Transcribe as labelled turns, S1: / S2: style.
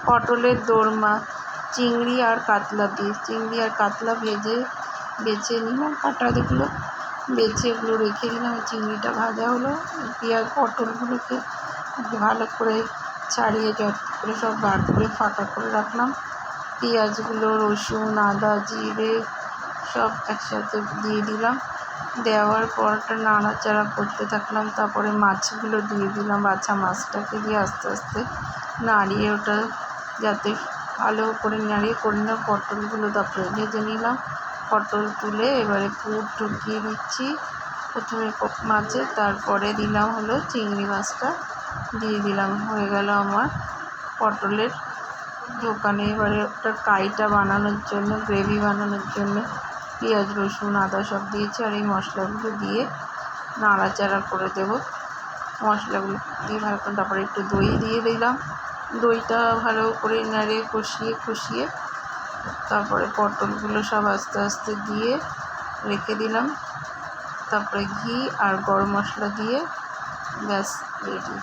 S1: পটলের দোরমা চিংড়ি আর কাতলা দিয়ে, চিংড়ি আর কাতলা বেছে নিলাম, কাটাগুলো বেছে এগুলো রেখে দিলাম। চিংড়িটা ভাজা হলো, পেঁয়াজ পটলগুলোকে ভালো করে ছাড়িয়ে যত করে সব বার করে ফাঁকা করে রাখলাম। পেঁয়াজগুলো, রসুন, আদা, জিরে সব একসাথে দিয়ে দিলাম। দেওয়ার পর ওটা নাড়াচাড়া করতে থাকলাম। তারপরে মাছগুলো দিয়ে দিলাম, বাছা মাছটাকে দিয়ে আস্তে আস্তে নাড়িয়ে ওটা যাতে ভালো করে নাড়িয়ে করে নিলাম। পটলগুলো তারপরে ভেজে নিলাম। পটল তুলে এবারে পুর ঢুকিয়ে দিচ্ছি প্রথমে মাছে, তারপরে দিলাম হলো চিংড়ি মাছটা দিয়ে দিলাম। হয়ে গেল আমার পটলের দোকানে। এবারে ওটার কাইটা বানানোর জন্য, গ্রেভি বানানোর জন্য পেঁয়াজ, রসুন, আদা সব দিয়েছি। আর এই মশলাগুলো দিয়ে নাড়াচাড়া করে দেবো। মশলাগুলো দিয়ে ভালো করে তারপরে একটু দই দিয়ে দিলাম। দইটা ভালো করে নাড়িয়ে কষিয়ে তারপরে পটলগুলো সব আস্তে আস্তে দিয়ে রেখে দিলাম। তারপরে ঘি আর গরম মশলা দিয়ে ব্যাস রেডি।